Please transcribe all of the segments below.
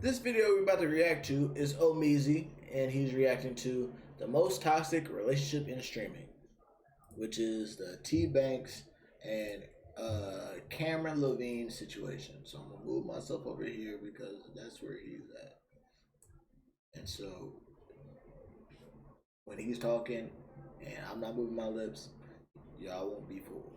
This video we're about to react to is Omeezy, and he's reacting to the most toxic relationship in streaming, which is the Tbvnks and Camryn Levine situation. So I'm gonna move myself over here because that's where he's at. And so when he's talking and I'm not moving my lips, y'all won't be fooled.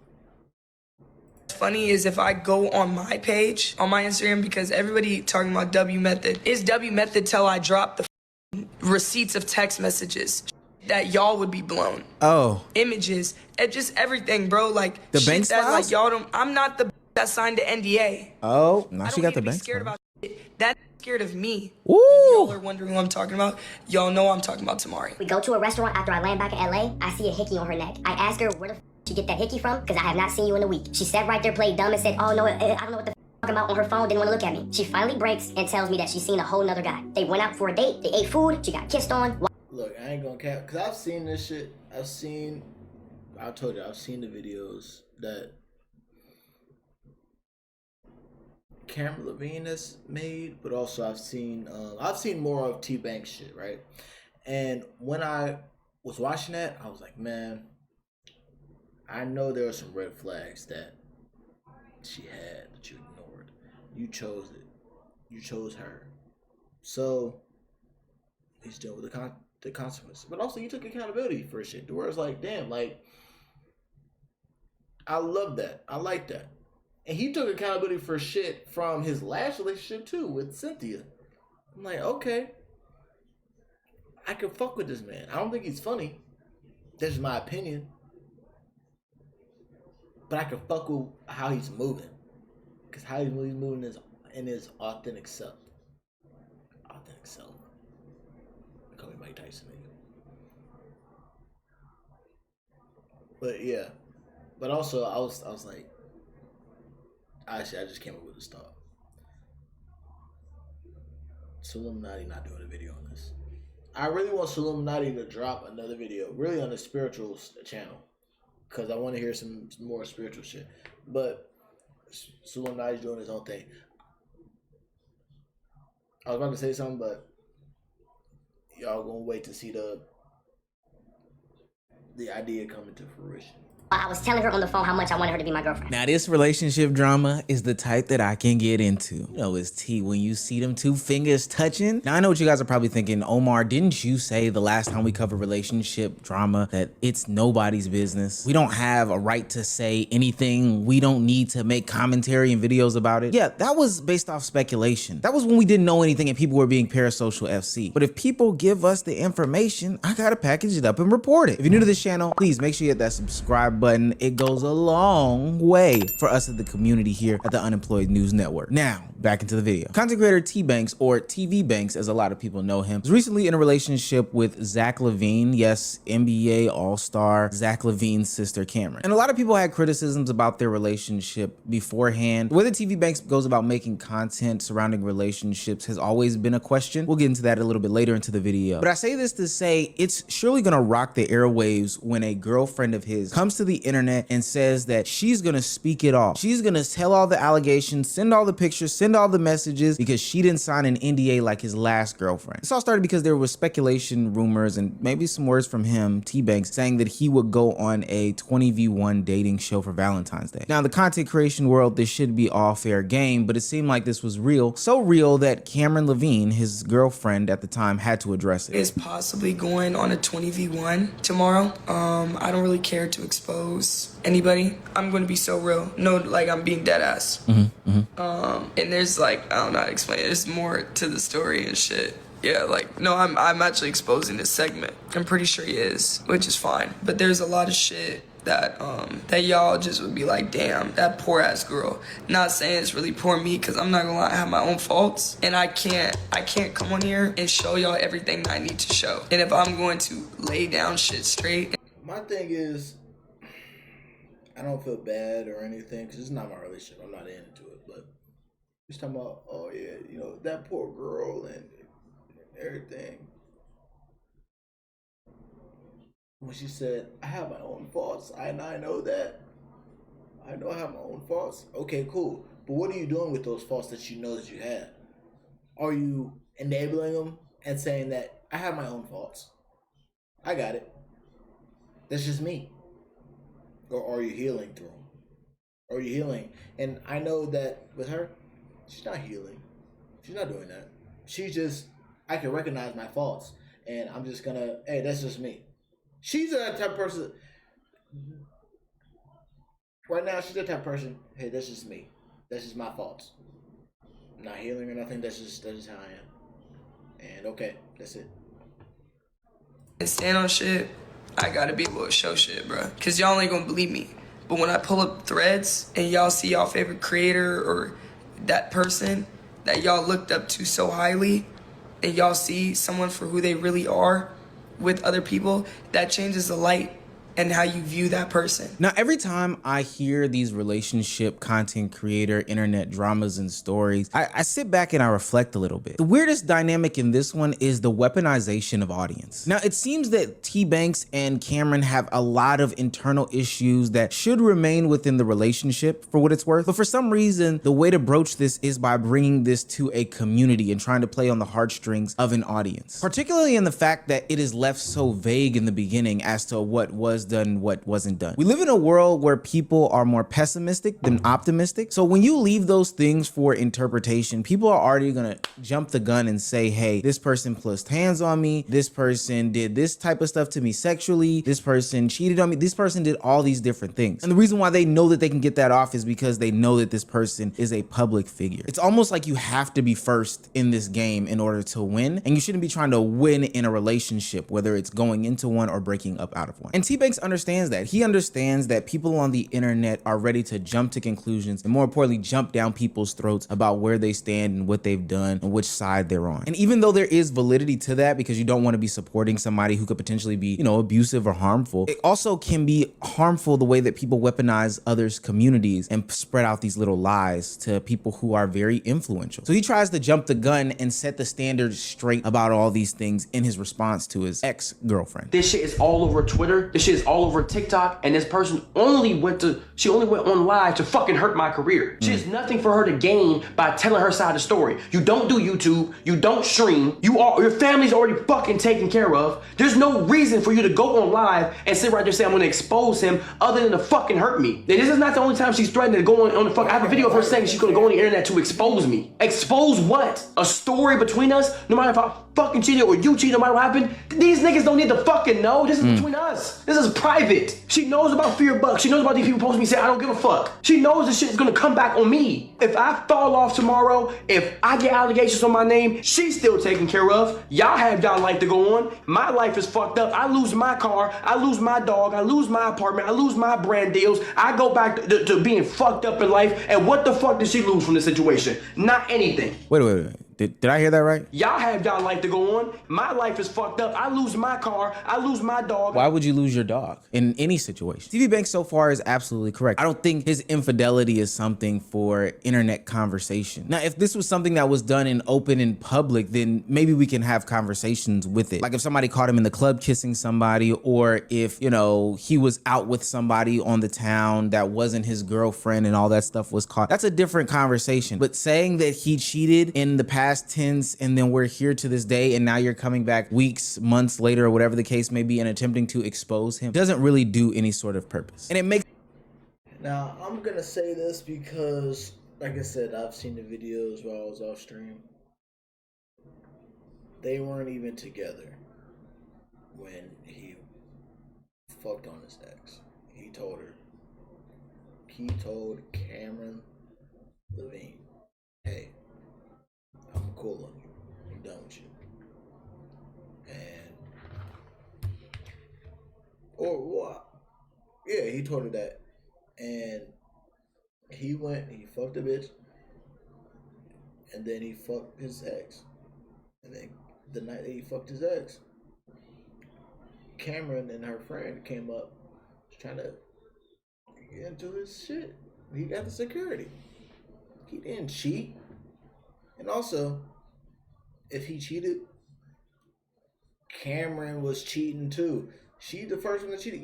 Funny is if I go on my page on my Instagram, because everybody talking about W method, it's W method till I drop the receipts of text messages that y'all would be blown. Oh, images and just everything, bro. Like the shit Banks that files? like y'all don't. I'm not the that signed the NDA. Oh, now she got the Banks. Banks Scared files. about shit. That's scared of me. Ooh. If y'all are wondering who I'm talking about, y'all know I'm talking about Tamari. We go to a restaurant after I land back in LA. I see a hickey on her neck. I ask her where the she get that hickey from, because I have not seen you in a week. She sat right there, played dumb, and said, oh no, I don't know what the talking about on her phone, didn't want to look at me. She finally breaks and tells me that she's seen a whole nother guy. They went out for a date, they ate food, she got kissed on. Look, I ain't gonna cap, because I've seen this shit. I told you, I've seen the videos that Camryn Levine has made, but also I've seen more of Tbvnks shit, right? And when I was watching that, I was like, man, I know there were some red flags that she had that you ignored. You chose it. You chose her. So he's dealing with the consequences. But also you took accountability for shit. The word's like, damn, like, I love that. I like that. And he took accountability for shit from his last relationship too, with Cynthia. I'm like, okay, I can fuck with this man. I don't think he's funny. That's just my opinion. But I can fuck with how he's moving. Because how he's moving is in his authentic self. Authentic self. Call me Mike Tyson, nigga. But yeah. But also I was like, actually I just came up with this thought. Illuminati not doing a video on this. I really want Illuminati to drop another video, really on the spiritual channel, because I want to hear some more spiritual shit. But Illuminati's doing his own thing. I was about to say something, but y'all gonna wait to see the idea come into fruition. I was telling her on the phone how much I wanted her to be my girlfriend. Now this relationship drama is the type that I can get into. You know, it's tea when you see them two fingers touching. Now I know what you guys are probably thinking, Omar, didn't you say the last time we covered relationship drama that it's nobody's business? We don't have a right to say anything. We don't need to make commentary and videos about it. Yeah, that was based off speculation. That was when we didn't know anything and people were being parasocial FC. But if people give us the information, I gotta package it up and report it. If you're new to this channel, please make sure you hit that subscribe button. It goes a long way for us at the community here at the Unemployed News Network. Now, back into the video. Content creator Tbvnks, or Tbvnks as a lot of people know him, was recently in a relationship with Zach Levine. Yes, NBA All-Star Zach Levine's sister Camryn. And a lot of people had criticisms about their relationship beforehand. Whether Tbvnks goes about making content surrounding relationships has always been a question. We'll get into that a little bit later into the video. But I say this to say it's surely gonna rock the airwaves when a girlfriend of his comes to the internet and says that she's gonna speak it all. She's gonna tell all the allegations, send all the pictures, send all the messages, because she didn't sign an NDA like his last girlfriend. This all started because there was speculation, rumors, and maybe some words from him, Tbvnks, saying that he would go on a 20v1 dating show for Valentine's Day. Now, in the content creation world, this should be all fair game, but it seemed like this was real. So real that Camryn Levine, his girlfriend at the time, had to address it. Is possibly going on a 20v1 tomorrow. I don't really care to expose anybody. I'm going to be so real. No, like, I'm being dead ass. And there's like, I don't know how to explain it. There's more to the story and shit. Yeah, like, no, I'm actually exposing this segment. I'm pretty sure he is, which is fine. But there's a lot of shit that that y'all just would be like, damn, that poor ass girl. Not saying it's really poor me, because I'm not gonna lie, I have my own faults, and I can't come on here and show y'all everything that I need to show. And if I'm going to lay down shit straight. My thing is, I don't feel bad or anything, because it's not my relationship. I'm not into it. But he's talking about, oh yeah, you know, that poor girl and everything. When she said, I have my own faults, I know that. I know I have my own faults. Okay, cool. But what are you doing with those faults that you know that you had? Are you enabling them and saying that I have my own faults? I got it. That's just me. Or are you healing through them? Are you healing? And I know that with her, she's not healing. She's not doing that. She's just, I can recognize my faults. And I'm just gonna, hey, that's just me. She's that type of person. Right now, she's the type of person, hey, that's just me. That's just my faults. I'm not healing or nothing. That's just how I am. And okay, that's it. And stand on shit, I gotta be able to show shit, bro. Cause y'all ain't gonna believe me. But when I pull up threads and y'all see y'all favorite creator or that person that y'all looked up to so highly, and y'all see someone for who they really are with other people, that changes the light and how you view that person. Now, every time I hear these relationship content creator, internet dramas and stories, I sit back and I reflect a little bit. The weirdest dynamic in this one is the weaponization of audience. Now, it seems that Tbvnks and Camryn have a lot of internal issues that should remain within the relationship for what it's worth. But for some reason, the way to broach this is by bringing this to a community and trying to play on the heartstrings of an audience. Particularly in the fact that it is left so vague in the beginning as to what was done, what wasn't done. We live in a world where people are more pessimistic than optimistic. So when you leave those things for interpretation, people are already gonna jump the gun and say, hey, this person placed hands on me, this person did this type of stuff to me sexually, this person cheated on me, this person did all these different things. And the reason why they know that they can get that off is because they know that this person is a public figure. It's almost like you have to be first in this game in order to win, and you shouldn't be trying to win in a relationship, whether it's going into one or breaking up out of one. And Tbvnks understands that. He understands that people on the internet are ready to jump to conclusions and more importantly, jump down people's throats about where they stand and what they've done and which side they're on. And even though there is validity to that, because you don't want to be supporting somebody who could potentially be, abusive or harmful, it also can be harmful the way that people weaponize others' communities and spread out these little lies to people who are very influential. So he tries to jump the gun and set the standards straight about all these things in his response to his ex-girlfriend. This shit is all over Twitter. This shit is all over TikTok, and this person only went on live to fucking hurt my career. She has nothing for her to gain by telling her side of the story. You don't do YouTube, you don't stream, your family's already fucking taken care of. There's no reason for you to go on live and sit right there and say I'm gonna expose him other than to fucking hurt me. And this is not the only time she's threatening to go on the fuck. I have a video of her saying she's gonna go on the internet to expose me. Expose what? A story between us? No matter if I fucking cheated or you cheated, no matter what happened, these niggas don't need to fucking know. This is between us. This is private. She knows about fear bucks. She knows about these people posting me saying I don't give a fuck. She knows this shit is gonna come back on me. If I fall off tomorrow, if I get allegations on my name, she's still taken care of. Y'all have y'all life to go on. My life is fucked up. I lose my car. I lose my dog. I lose my apartment. I lose my brand deals. I go back to being fucked up in life. And what the fuck did she lose from this situation? Not anything. Wait. Did I hear that right? Y'all have y'all life to go on. My life is fucked up. I lose my car. I lose my dog. Why would you lose your dog in any situation? Tbvnks so far is absolutely correct. I don't think his infidelity is something for internet conversation. Now, if this was something that was done in open and public, then maybe we can have conversations with it. Like if somebody caught him in the club kissing somebody, or if, he was out with somebody on the town that wasn't his girlfriend and all that stuff was caught. That's a different conversation. But saying that he cheated in the past tense and then we're here to this day and now you're coming back weeks, months later or whatever the case may be and attempting to expose him doesn't really do any sort of purpose. And it makes... Now, I'm gonna say this because, like I said, I've seen the videos while I was off stream. They weren't even together when he fucked on his ex. He told Camryn Levine, hey, I'm cool on you. I'm done with you. Or what? Yeah, he told her that. And he fucked the bitch. And then he fucked his ex. And then the night that he fucked his ex, Camryn and her friend came up trying to get into his shit. He got the security. He didn't cheat. And also, if he cheated, Camryn was cheating too. She's the first one that cheated.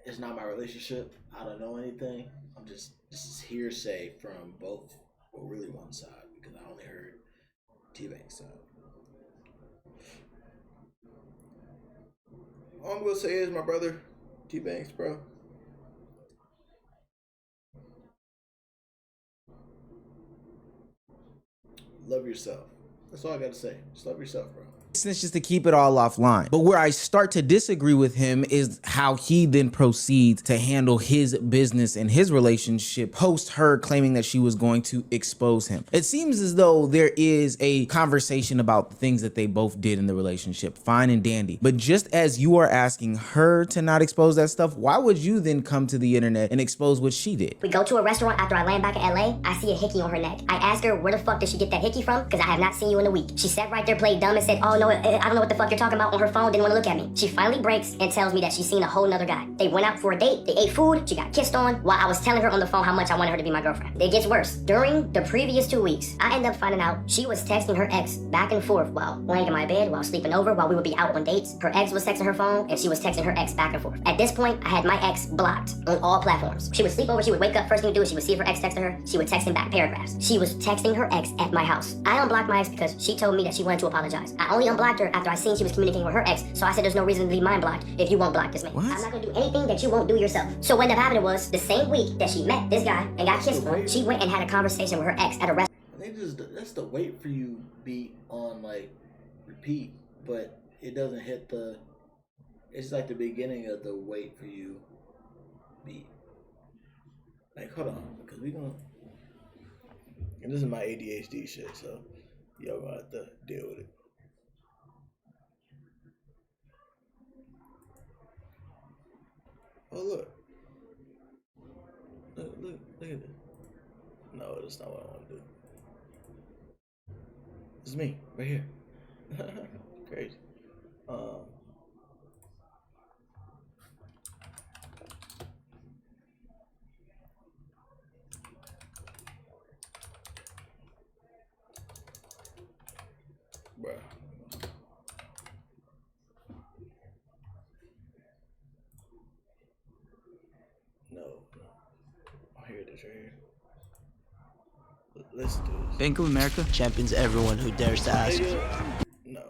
It's not my relationship. I don't know anything. This is hearsay from both, or really one side. Tbvnks. All I'm gonna say is, my brother, Tbvnks, bro. Love yourself. That's all I gotta say. Just love yourself, bro. Just to keep it all offline. But where I start to disagree with him is how he then proceeds to handle his business and his relationship post her claiming that she was going to expose him. It seems as though there is a conversation about the things that they both did in the relationship, fine and dandy. But just as you are asking her to not expose that stuff, why would you then come to the internet and expose what she did? We go to a restaurant after I land back in LA. I see a hickey on her neck. I ask her, where the fuck did she get that hickey from? Because I have not seen you in a week. She sat right there, played dumb, and said, oh no, I don't know what the fuck you're talking about, on her phone, didn't want to look at me. She finally breaks and tells me that she's seen a whole nother guy. They went out for a date, they ate food, she got kissed on, while I was telling her on the phone how much I wanted her to be my girlfriend. It gets worse. During the previous 2 weeks, I end up finding out she was texting her ex back and forth while laying in my bed, while sleeping over, while we would be out on dates. Her ex was texting her phone, and she was texting her ex back and forth. At this point, I had my ex blocked on all platforms. She would sleep over, she would wake up, first thing to do is she would see if her ex texted her, she would text him back paragraphs. She was texting her ex at my house. I unblocked my ex because she told me that she wanted to apologize. I only unblocked her after I seen she was communicating with her ex, so I said there's no reason to leave mine blocked if you won't block this man. What? I'm not gonna do anything that you won't do yourself. So what ended up happening was, the same week that she met this guy and got kissed on, she went and had a conversation with her ex at a restaurant. I think that's the wait for you beat on like repeat, but it doesn't hit the. It's like the beginning of the wait for you beat. Like, hold on, because we gonna. And this is my ADHD shit, so y'all gonna have to deal with it. Oh look. Look at this. No, that's not what I want to do. It's me, right here. Crazy. Bruh. No. Oh, here it is right here. Let's do this. Bank of America champions everyone who dares to ask. No.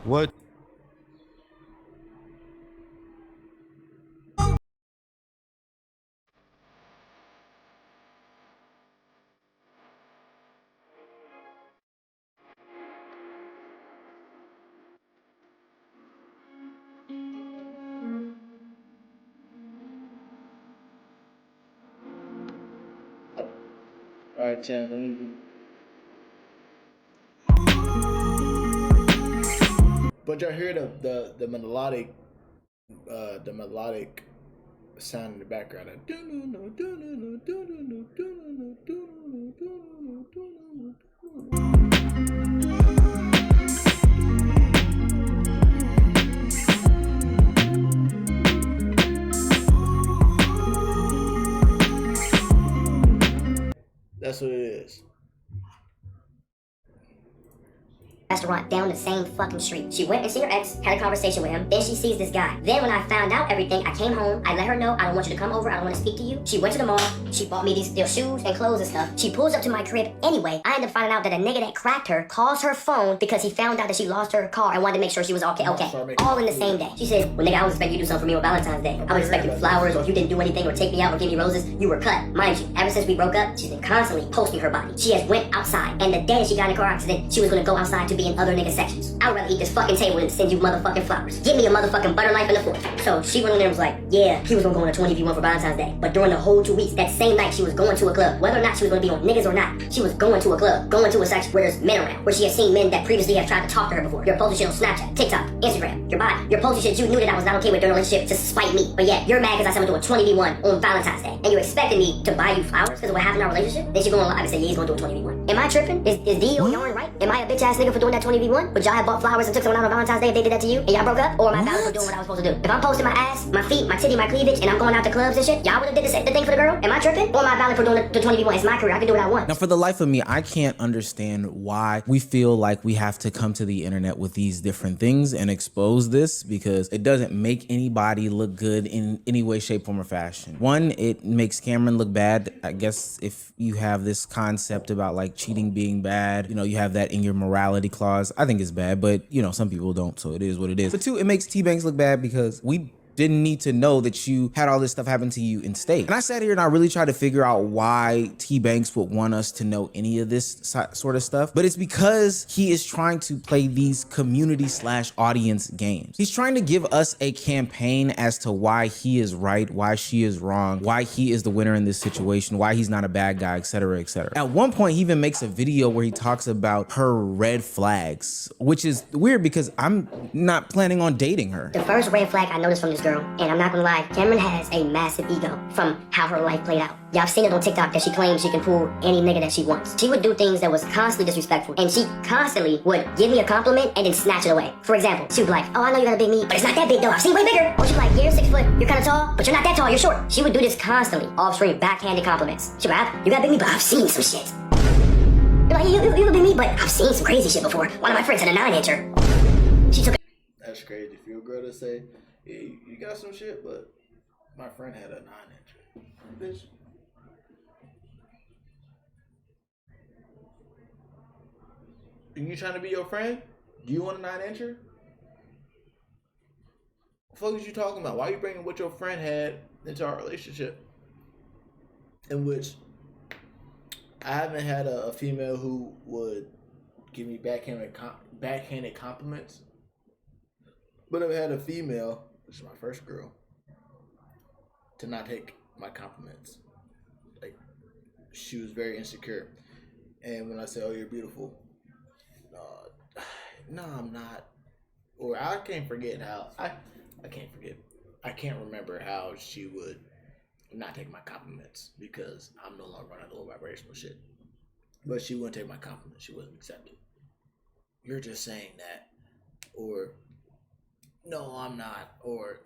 What? Alright, Tim, let me. But y'all hear the melodic sound in the background. That's what it is. Restaurant down the same fucking street. She went and see her ex, had a conversation with him, then she sees this guy. Then when I found out everything, I came home, I let her know, I don't want you to come over, I don't want to speak to you. She went to the mall, she bought me these shoes and clothes and stuff. She pulls up to my crib anyway. I end up finding out that a nigga that cracked her calls her phone because he found out that she lost her car and wanted to make sure she was okay. All in the same day. She said, well nigga, I was expecting you to do something for me on Valentine's Day. I was expecting flowers, or if you didn't do anything or take me out or give me roses, you were cut. Mind you, ever since we broke up, she's been constantly posting her body. She has went outside, and the day she got in a car accident, she was gonna go outside to be in other niggas' sections. I would rather eat this fucking table than send you motherfucking flowers. Give me a motherfucking butter knife and a fork. So she went on there and was like, yeah, he was gonna go on a 20v1 for Valentine's Day. But during the whole 2 weeks, that same night she was going to a club. Whether or not she was gonna be on niggas or not, she was going to a club, going to a section where there's men around, where she has seen men that previously have tried to talk to her before. You're posting shit on Snapchat, TikTok, Instagram, your body. You're posting shit you knew that I was not okay with during a relationship to spite me. But yet, you're mad because I said I'm gonna do a 20v1 on Valentine's Day. And you're expecting me to buy you flowers because of what happened in our relationship? Then she go on live and say, yeah, he's gonna do a 20v1. Am I tripping? Is D on yarn right? Am I a bitch ass nigga for doing that 20v1? Would y'all have bought flowers and took someone out on Valentine's Day if they did that to you and y'all broke up? Or am I valid for doing what I was supposed to do? If I'm posting my ass, my feet, my titty, my cleavage, and I'm going out to clubs and shit, y'all would have did the thing for the girl? Am I tripping? Or am I valid for doing the 20v1? It's my career. I can do what I want. Now, for the life of me, I can't understand why we feel like we have to come to the internet with these different things and expose this, because it doesn't make anybody look good in any way, shape, form, or fashion. One, it makes Camryn look bad. I guess if you have this concept about like cheating being bad, you know, you have that in your morality clause. I think it's bad, but you know, some people don't, so it is what it is. But two, it makes Tbvnks look bad because we didn't need to know that you had all this stuff happen to you in state. And I sat here and I really tried to figure out why Tbvnks would want us to know any of this sort of stuff. But it's because he is trying to play these community/audience games. He's trying to give us a campaign as to why he is right, why she is wrong, why he is the winner in this situation, why he's not a bad guy, etc., etc. At one point, he even makes a video where he talks about her red flags, which is weird because I'm not planning on dating her. The first red flag I noticed from this girl, and I'm not gonna lie, Camryn has a massive ego from how her life played out. Y'all seen it on TikTok that she claims she can pull any nigga that she wants. She would do things that was constantly disrespectful, and she constantly would give me a compliment and then snatch it away. For example, she would be like, oh, I know you got a big meat, but it's not that big though, I've seen way bigger. Or she'd be like, yeah, you're 6 foot, you're kinda tall, but you're not that tall, you're short. She would do this constantly, off screen, backhanded compliments. She'd be like, you got a big meat, but I've seen some shit. You're like, you got a big meat, but I've seen some crazy shit before. One of my friends had a 9-incher. She took it. That's crazy. For your girl to say, yeah, you got some shit, but my friend had a 9-incher. Bitch. Are you trying to be your friend? Do you want a 9-incher? What the fuck is you talking about? Why are you bringing what your friend had into our relationship? In which I haven't had a female who would give me backhanded compliments. But I've had a female, this is my first girl, to not take my compliments. Like, she was very insecure. And when I say, oh, you're beautiful, no, I'm not. Or I can't forget how, I can't remember how she would not take my compliments because I'm no longer running low vibrational shit. But she wouldn't take my compliments. She wouldn't accept it. You're just saying that. Or, no, I'm not. Or,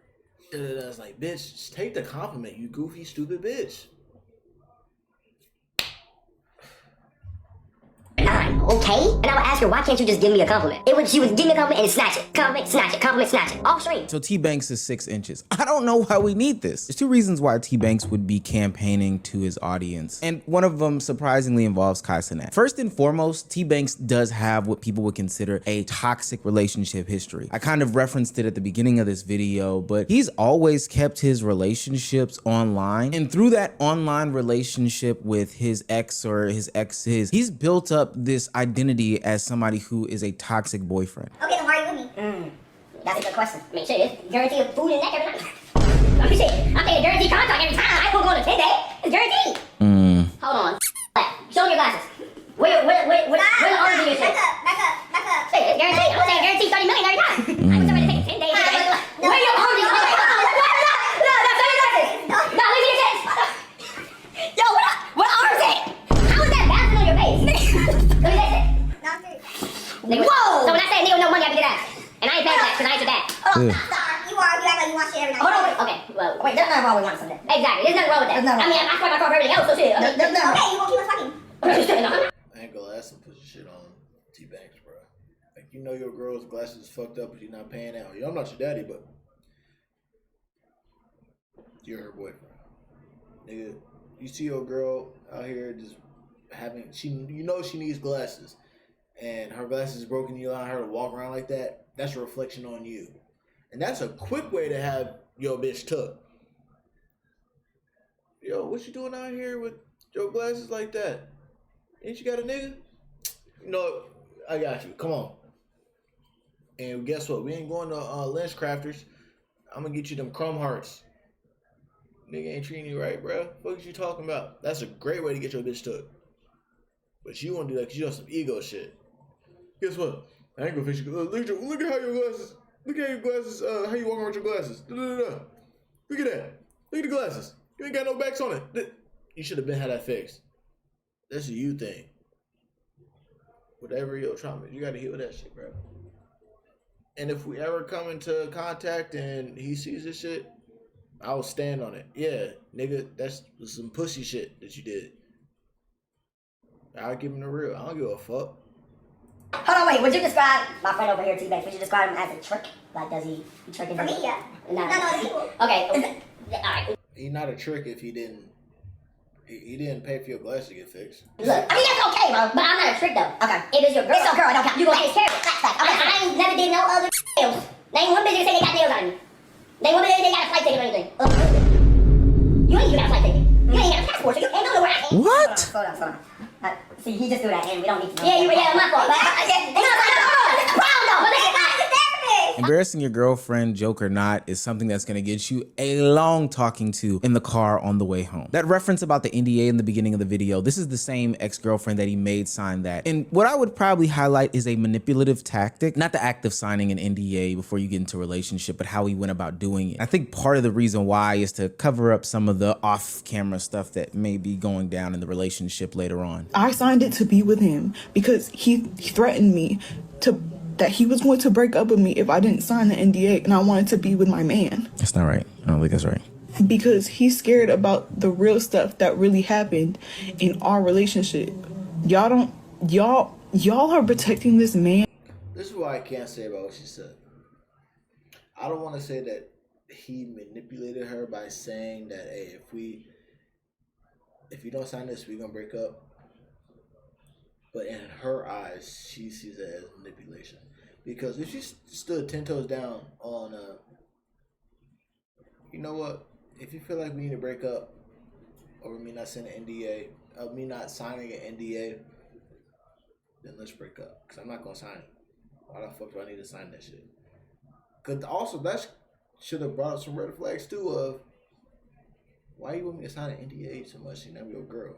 it's like, bitch, just take the compliment, you goofy, stupid bitch. Okay? And I would ask her, why can't you just give me a compliment? She would give me a compliment and snatch it. Compliment, snatch it. Compliment, snatch it. Off screen. So Tbvnks is 6 inches. I don't know why we need this. There's 2 reasons why Tbvnks would be campaigning to his audience. And one of them surprisingly involves Kai Cenat. First and foremost, Tbvnks does have what people would consider a toxic relationship history. I kind of referenced it at the beginning of this video, but he's always kept his relationships online. And through that online relationship with his ex or his exes, he's built up this identity as somebody who is a toxic boyfriend. Okay, so why are you with me? That's a good question. I mean, shit, it's guaranteed food and neck every night. I mean, shit, I'm taking guaranteed contact every time. I won't go on a 10-day. It's guaranteed. Hold on. Show me your glasses. Where the arms in your shit? Back up. Shit, it's guaranteed. I'm saying guaranteed 30 million every time. I was somebody taking 10 days. Where your arms in your shit? No, show your glasses. No, leave me your chest. Yo, what arms it? How is that bouncing on your face? Let me taste it. Nigga, whoa! So when I say nigga with no money, I can get ass. And I ain't paying for that, because I ain't your dad. Oh, you act like you want shit every night. Hold on, wait. Okay, well, wait, there's nothing wrong with wanting something. Exactly, there's nothing wrong with that. I mean, I swipe my car for everything else, so shit. Okay, you won't keep us fucking. I ain't gonna ask him to put your shit on Tbvnks, bro. Like, you know your girl's glasses is fucked up, but you're not paying out. I'm not your daddy, but you're her boyfriend. Nigga, you see your girl out here just having, she needs glasses. And her glasses is broken, you allow her to walk around like that, that's a reflection on you. And that's a quick way to have your bitch took. Yo, what you doing out here with your glasses like that? Ain't you got a nigga? No, I got you. Come on. And guess what? We ain't going to Lens Crafters. I'm going to get you them chrome hearts. Nigga ain't treating you right, bro. What is you talking about? That's a great way to get your bitch took. But you won't do that because you on some ego shit. Guess what? I ain't gonna fix you. Look at how your glasses. Look at your glasses. How you walk around with your glasses. Look at that. Look at the glasses. You ain't got no backs on it. You should have been had that fixed. That's a you thing. whatever your trauma is, you gotta heal that shit, bro. And if we ever come into contact and he sees this shit, I will stand on it. Yeah, nigga, that's some pussy shit that you did. I'll give him the real. I don't give a fuck. Hold on, wait. Would you describe my friend over here, Tbvnks? Would you describe him as a trick? Like, does he tricking? For me, yeah. No. No, people. Okay. All right. He's not a trick if he didn't. He didn't pay for your glass to get fixed. Look, I mean that's okay, bro. But I'm not a trick though. Okay. If it's your girl, it's your girl. It don't count. You gonna take care of it. Fact. Okay. I ain't never did no other deals. Name one bitch that say they got deals on me. Name one bitch that they got a flight ticket or anything. You ain't even got a flight ticket. You ain't got a passport, so you can't go nowhere. What? Hold on. See, he just threw that in. We don't need to know. Yeah, my fault. But it's a problem though. But it's not the therapist. Embarrassing your girlfriend, joke or not, is something that's gonna get you a long talking to in the car on the way home. That reference about the NDA in the beginning of the video, this is the same ex-girlfriend that he made sign that. And what I would probably highlight is a manipulative tactic, not the act of signing an NDA before you get into a relationship, but how he went about doing it. I think part of the reason why is to cover up some of the off-camera stuff that may be going down in the relationship later on. I signed it to be with him because he threatened me that he was going to break up with me if I didn't sign the NDA, and I wanted to be with my man. That's not right. I don't think that's right. Because he's scared about the real stuff that really happened in our relationship. Y'all are protecting this man. This is what I can't say about what she said. I don't want to say that he manipulated her by saying that, hey, if you don't sign this, we're gonna break up. But in her eyes, she sees it as manipulation. Because if she stood 10 toes down on, you know what? If you feel like we need to break up over me not signing an NDA, me not signing an NDA, then let's break up. Because I'm not going to sign it. Why the fuck do I need to sign that shit? Because also, that should have brought up some red flags too of, why you want me to sign an NDA so much? You're not your girl.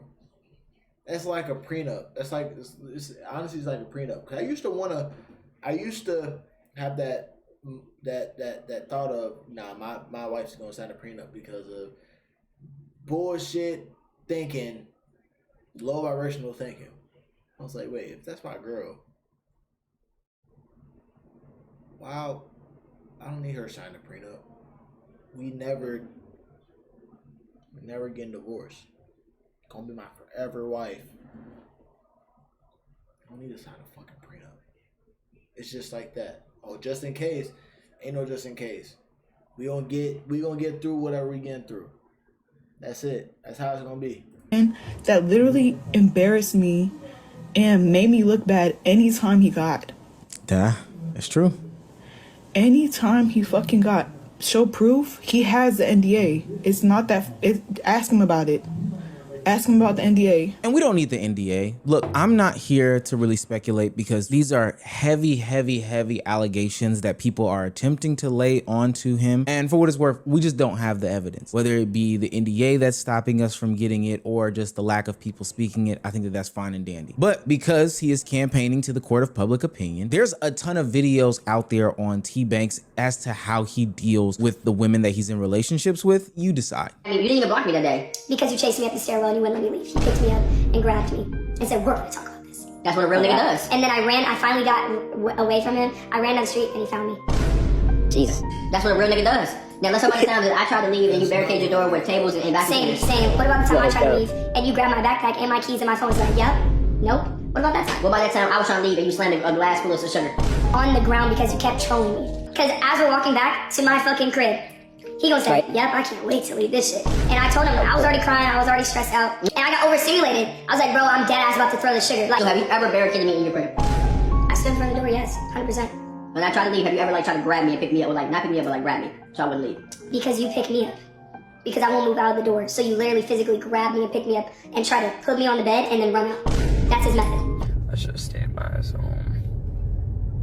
That's like a prenup. That's like, it's honestly, it's like a prenup. Cause I used to have that thought of, nah, my wife's gonna sign a prenup because of bullshit thinking, low vibrational thinking. I was like, wait, if that's my girl, wow, I don't need her to sign a prenup. We never getting divorced. Gonna be my forever wife. I don't need to sign a fucking prenup. It's just like that. Oh, just in case. Ain't no just in case. We gonna get through whatever we getting through. That's it. That's how it's gonna be. And that literally embarrassed me and made me look bad anytime he got. Yeah, that's true. Anytime he fucking got show proof, he has the NDA. It's not that. Ask him about it. Ask him about the NDA. And we don't need the NDA. Look, I'm not here to really speculate because these are heavy allegations that people are attempting to lay onto him. And for what it's worth, we just don't have the evidence. Whether it be the NDA that's stopping us from getting it or just the lack of people speaking it, I think that that's fine and dandy. But because he is campaigning to the court of public opinion, there's a ton of videos out there on Tbvnks as to how he deals with the women that he's in relationships with. You decide. I mean, you didn't even block me that day. Because you chased me up the stairwell and you wouldn't let me leave. He picked me up and grabbed me and said, we're gonna talk about this. That's what a real nigga does. And then I finally got away from him. I ran down the street and he found me. Jesus. That's what a real nigga does. Now let's talk about the time that I tried to leave and you barricaded your door with tables and vacuum. Same. What about the time I tried to leave and you grabbed my backpack and my keys and my phone and said, yep, nope. What about that time? What about that time I was trying to leave and you slammed a glass full of sugar? On the ground because you kept trolling me. Because as we're walking back to my fucking crib, he gonna say, yep, I can't wait to leave this shit. And I told him, I was already crying, I was already stressed out. And I got overstimulated. I was like, bro, I'm dead ass about to throw the sugar. Like, so have you ever barricaded me in your crib? I stood in front of the door, yes, 100%. When I tried to leave, have you ever tried to grab me and pick me up? Or not pick me up, but grab me, so I wouldn't leave? Because you pick me up. Because I won't move out of the door. So you literally physically grab me and pick me up and try to put me on the bed and then run out. That's his method. I should have stayed by his home.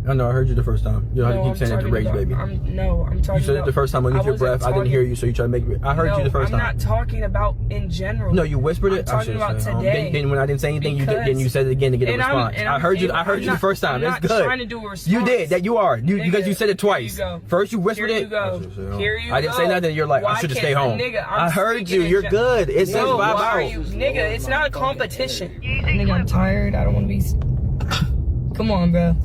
I know, I heard you the first time. You know how you keep saying it to rage, baby. I'm talking You said it the first time underneath your breath. I didn't hear you, so you tried to make me. I heard you the first time. I'm not talking about in general. No, you whispered it. I'm talking about today. Then when I didn't say anything, you said it again to get a response. I heard you the first time. It's good. I'm not trying to do a response. You did. That you are. Because you said it twice. Here you go. First you whispered it. Here you go. I didn't say nothing. You're like, I should have stayed home. Nigga, I heard you. You're good. It says vibe out. Nigga, it's not a competition. Nigga, I'm tired. I don't want to be... Come on, bro.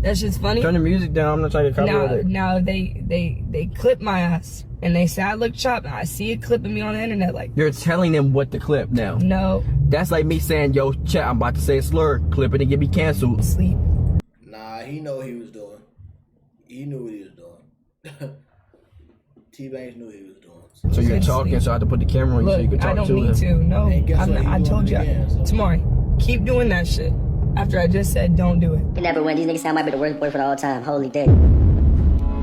That shit's funny. Turn the music down. I'm not trying to copyright it. Now they clip my ass and they say I look chopped. I see it clipping me on the internet like. You're telling them what to clip now. No. That's like me saying, yo, chat, I'm about to say a slur. Clip it and get me canceled. Sleep. Nah, he know what he was doing. He knew what he was doing. T-Banks knew what he was doing. So you're talking, so I have to put the camera on you so you can talk to him. I don't need to. No, Hey, guess what? I told you. Again, so. Tomorrow, keep doing that shit. After I just said don't do it. You never win. These niggas say I might be the worst boyfriend of all time. Holy dick.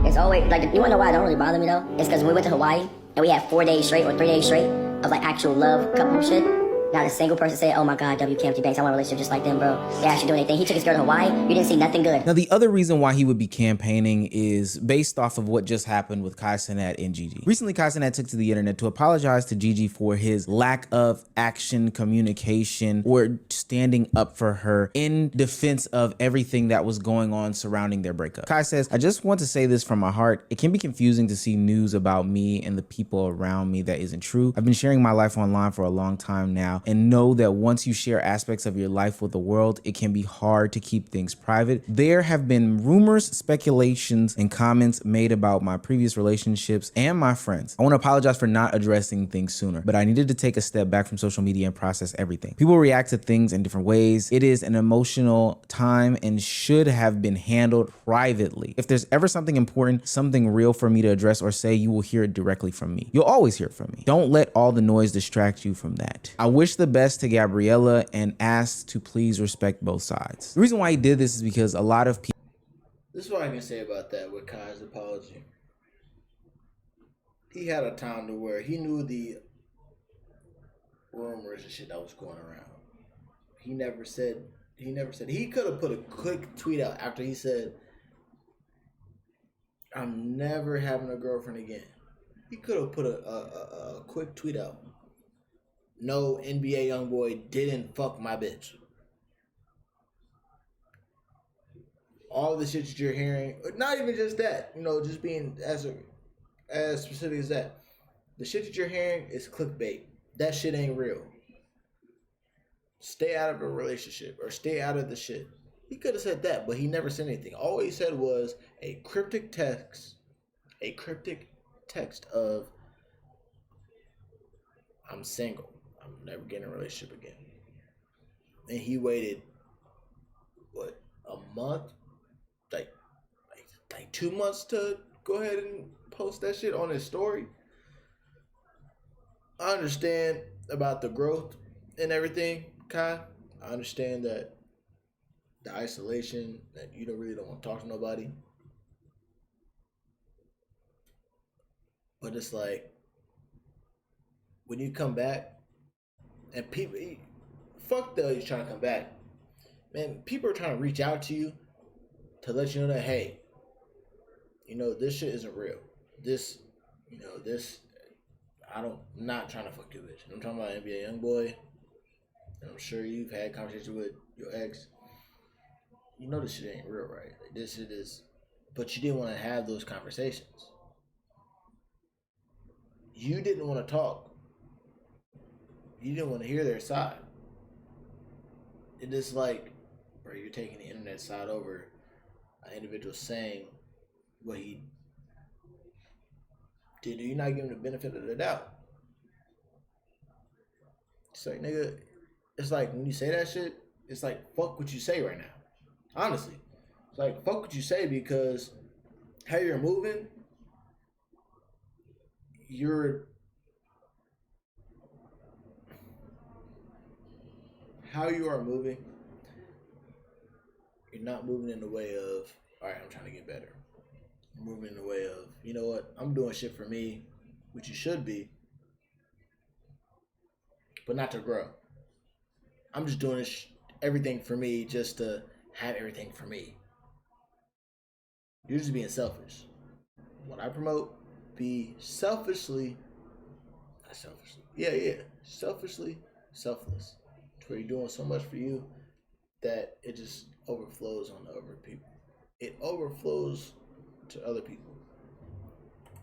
It's always, like, you wanna know why it don't really bother me, though? It's because when we went to Hawaii, and we had 4 days straight, or 3 days straight, of, like, actual love couple shit. Not a single person said, oh my God, Tbvnks, I want a relationship just like them, bro. They actually doing anything. He took his girl to Hawaii, you didn't see nothing good. Now, the other reason why he would be campaigning is based off of what just happened with Kai Cenat and Gigi. Recently, Kai Cenat took to the internet to apologize to Gigi for his lack of action, communication, or standing up for her in defense of everything that was going on surrounding their breakup. Kai says, I just want to say this from my heart. It can be confusing to see news about me and the people around me that isn't true. I've been sharing my life online for a long time now, and know that once you share aspects of your life with the world, it can be hard to keep things private. There have been rumors, speculations, and comments made about my previous relationships and my friends. I want to apologize for not addressing things sooner, but I needed to take a step back from social media and process everything. People react to things in different ways. It is an emotional time and should have been handled privately. If there's ever something important, something real for me to address or say, you will hear it directly from me. You'll always hear it from me. Don't let all the noise distract you from that. I wish the best to Gabriella and asked to please respect both sides. The reason why he did this is because a lot of people. This is what I can say about that with Kai's apology. He had a time to where he knew the rumors and shit that was going around. He could have put a quick tweet out after he said, I'm never having a girlfriend again. He could have put a quick tweet out. No, NBA YoungBoy didn't fuck my bitch. All the shit that you're hearing, not even just that, just being as specific as that. The shit that you're hearing is clickbait. That shit ain't real. Stay out of a relationship or stay out of the shit. He could have said that, but he never said anything. All he said was a cryptic text of, I'm single. I'm never getting a relationship again. And he waited, a month? Like 2 months to go ahead and post that shit on his story. I understand about the growth and everything, Kai. I understand that the isolation, that you really don't want to talk to nobody. But it's like, when you come back, and people, fuck the you're trying to come back. Man, people are trying to reach out to you to let you know that, hey, this shit isn't real. This, I'm not trying to fuck your bitch. I'm talking about NBA YoungBoy. And I'm sure you've had conversations with your ex. This shit ain't real, right? This shit is, but you didn't want to have those conversations. You didn't want to talk. You didn't want to hear their side. It is like, bro, you're taking the internet side over an individual saying what he did. You're not giving the benefit of the doubt. It's like, nigga, it's like when you say that shit, it's like, fuck what you say right now. Honestly. It's like, fuck what you say, because how you're moving, how you are moving, you're not moving in the way of, all right, I'm trying to get better. You're moving in the way of, you know what, I'm doing shit for me, which you should be, but not to grow. I'm just doing everything for me just to have everything for me. You're just being selfish. What I promote, be selfishly selfless. To where you're doing so much for you that it just overflows on the other people. It overflows to other people.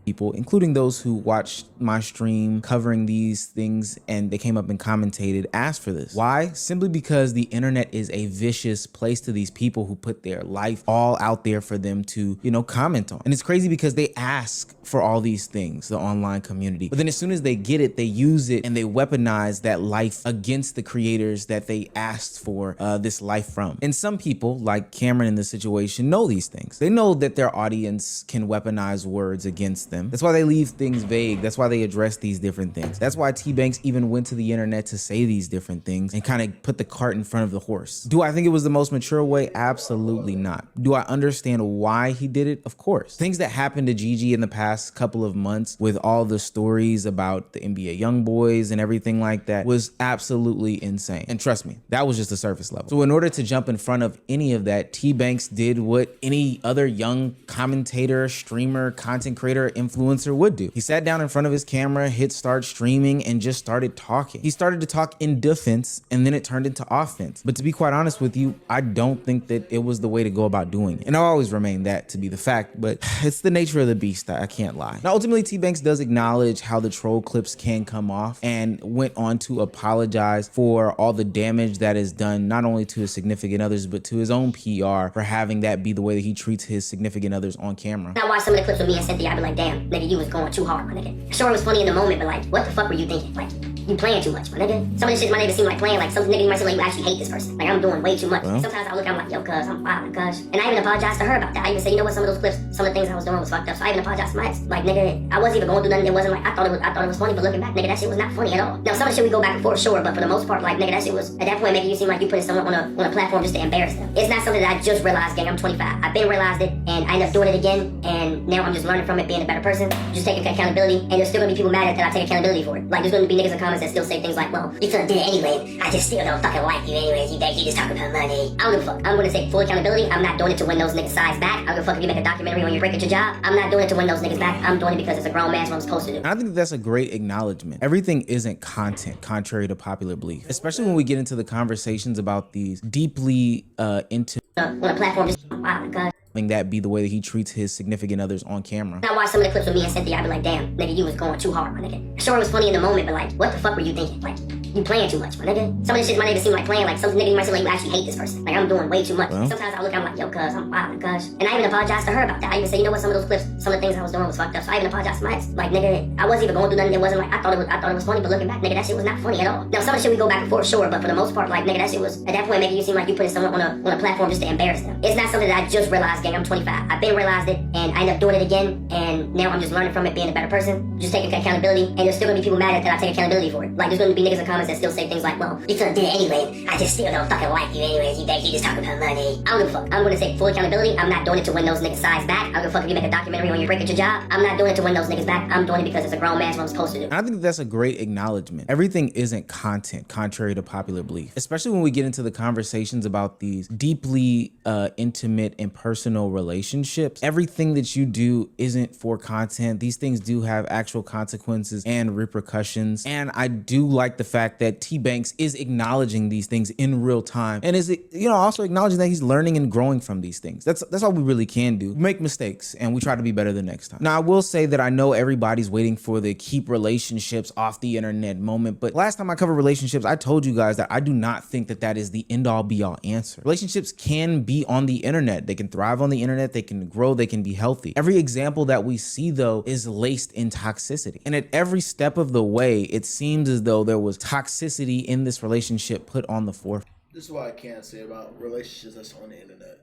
people, including those who watched my stream covering these things and they came up and commentated, asked for this. Why? Simply because the internet is a vicious place to these people who put their life all out there for them to, comment on. And it's crazy because they ask for all these things, the online community. But then as soon as they get it, they use it and they weaponize that life against the creators that they asked for this life from. And some people, like Camryn in this situation, know these things. They know that their audience can weaponize words against them. That's why they leave things vague. That's why they address these different things. That's why Tbvnks even went to the internet to say these different things and kind of put the cart in front of the horse. Do I think it was the most mature way? Absolutely not. Do I understand why he did it? Of course. Things that happened to Gigi in the past couple of months with all the stories about the NBA YoungBoys and everything like that was absolutely insane. And trust me, that was just the surface level. So in order to jump in front of any of that, Tbvnks did what any other young commentator, streamer, content creator, influencer would do. He sat down in front of his camera, hit start streaming, and just started talking. He started to talk in defense, and then it turned into offense. But to be quite honest with you, I don't think that it was the way to go about doing it. And I'll always remain that to be the fact, but it's the nature of the beast, I can't lie. Now, ultimately, Tbvnks does acknowledge how the troll clips can come off and went on to apologize for all the damage that is done, not only to his significant others, but to his own PR for having that be the way that he treats his significant others on camera. I watched some of the clips with me and Cynthia, I'd be like, damn, nigga, you was going too hard, my nigga. Sure, it was funny in the moment, but like, what the fuck were you thinking? Like, you playing too much, my nigga. Some of this shit might even seem like playing, like some nigga might seem like you actually hate this person. Like, I'm doing way too much. Well. Sometimes I look, I'm like, yo, cuz, I'm wild, cuz. And I even apologized to her about that. I even said, you know what, some of those clips, some of the things I was doing was fucked up. So I even apologized to my ex. Like, nigga, I wasn't even going through nothing. It wasn't like, I thought it was funny, but looking back, nigga, that shit was not funny at all. Now, some of the shit we go back and forth, sure, but for the most part, like, nigga, that shit was, at that point, making you seem like you putting someone on a platform just to embarrass them. It's not something that I just realized, gang, I'm 25. I've been realized it, and I ended up doing it again, and now I'm just learning from it, being a better person, just taking accountability, and there's still gonna be people mad at that I take accountability for it. Like, there's gonna be niggas in comments that still say things like, well, you could've did it anyway, I just still don't fucking like you anyways, you just talking about money. I don't give a fuck. I'm gonna take full accountability. I'm not doing it to win those niggas' sides back. I don't give a fuck if you make a documentary on your break at your job. I'm not doing it to win those niggas back. I'm doing it because it's a grown man's what I'm supposed to do. And I think that's a great acknowledgement. Everything isn't content, contrary to popular belief, especially when we get into the conversations about these deeply into On a platform just wow, god. That be the way that he treats his significant others on camera. I watched some of the clips with me and Cynthia, I'd be like, damn, nigga, you was going too hard, my nigga. Sure, it was funny in the moment, but like, what the fuck were you thinking? Like, you playing too much, my nigga. Some of this shit might even seem like playing, like some nigga might seem like you actually hate this person. Like, I'm doing way too much. Well. Sometimes I look, I'm like, yo, cuz, I'm wild, cuz. And I even apologized to her about that. I even said, you know what, some of those clips, some of the things I was doing was fucked up. So I even apologized to my ex. Like, nigga, I wasn't even going through nothing. It wasn't like, I thought it was funny, but looking back, nigga, that shit was not funny at all. Now, some of the shit we go back and forth, sure, but for the most part, like, nigga, that shit was, at that point, making you seem like you putting someone on a platform just to embarrass them. It's not something that I just realized, gang, I'm 25. I've been realized it, and I ended up doing it again, and now I'm just learning from it, being a better person, just taking accountability, and there's still gonna be people mad at that I take accountability for it. Like, there's gonna be niggas in comments that still say things like, well, you could've did it anyway, I just still don't fucking like you anyways, you just talking about money. I don't give a fuck. I'm gonna take full accountability. I'm not doing it to win those niggas' sides back. I don't give a fuck if you make a documentary on your break at your job. I'm not doing it to win those niggas back. I'm doing it because it's a grown man's what I'm supposed to do. And I think that's a great acknowledgement. Everything isn't content, contrary to popular belief, especially when we get into the conversations about these deeply intimate and personal relationships. Everything that you do isn't for content. These things do have actual consequences and repercussions. And I do like the fact that Tbvnks is acknowledging these things in real time and is, also acknowledging that he's learning and growing from these things. That's all we really can do. We make mistakes and we try to be better the next time. Now, I will say that I know everybody's waiting for the keep relationships off the internet moment, but last time I covered relationships, I told you guys that I do not think that that is the end all be all answer. Relationships can be on the internet. They can thrive on the internet. They can grow. They can be healthy. Every example that we see though is laced in toxicity. And at every step of the way, it seems as though there was toxicity in this relationship put on the forefront. This is what I can say about relationships that's on the internet.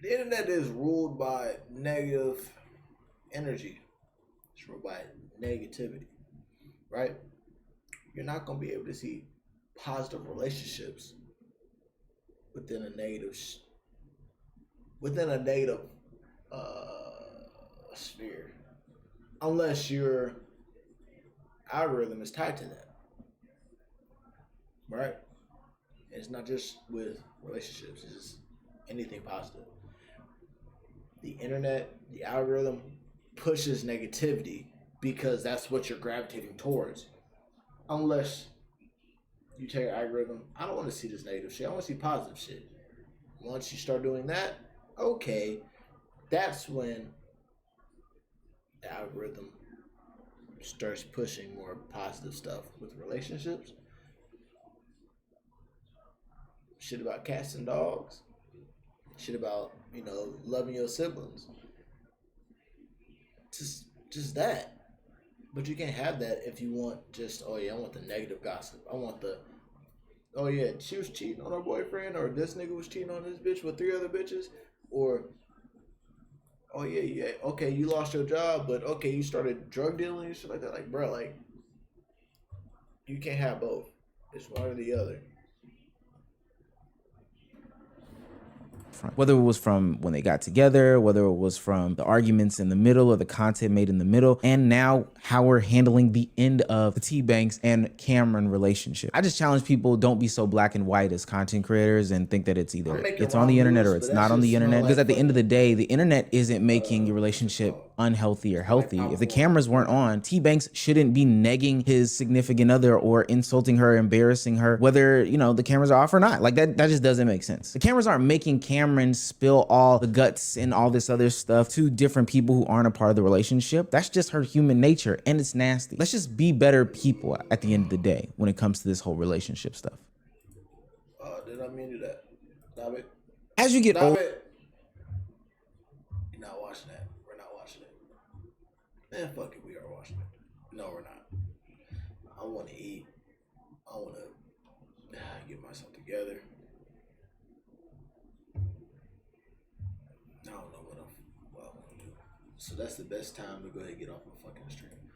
The internet is ruled by negative energy. It's ruled by negativity, right? You're not going to be able to see positive relationships within a negative sphere, unless your algorithm is tied to that, right? And it's not just with relationships, it's just anything positive. The internet, the algorithm pushes negativity because that's what you're gravitating towards. Unless you tell your algorithm, I don't want to see this negative shit, I want to see positive shit. Once you start doing that, okay, that's when the algorithm starts pushing more positive stuff with relationships, shit about cats and dogs, shit about, you know, loving your siblings. Just that. But you can't have that if you want just, oh yeah, I want the negative gossip. I want the, oh yeah, she was cheating on her boyfriend, or this nigga was cheating on this bitch with 3 other bitches, or oh yeah, yeah, okay, you lost your job, but okay, you started drug dealing and shit like that. Like, bro, like, you can't have both. It's one or the other. Whether it was from when they got together, whether it was from the arguments in the middle or the content made in the middle, and now how we're handling the end of the Tbvnks and Camryn relationship. I just challenge people, don't be so black and white as content creators and think that it's either it's on the internet or it's not on the internet. Because at the end of the day, the internet isn't making your relationship unhealthy or healthy. If the cameras weren't on, Tbvnks shouldn't be negging his significant other or insulting her, embarrassing her, whether, you know, the cameras are off or not. Like that just doesn't make sense. The cameras aren't making Camryn spill all the guts and all this other stuff to different people who aren't a part of the relationship. That's just her human nature, and it's nasty. Let's just be better people at the end of the day when it comes to this whole relationship stuff. Did I mean to do that? Stop it. As you get Stop older, it. You're not watching that. We're not watching it. Man, fuck it. We are watching it. No, we're not. I want to eat. I want to get myself together. I don't know what I want to do. So that's the best time to go ahead and get off my fucking stream.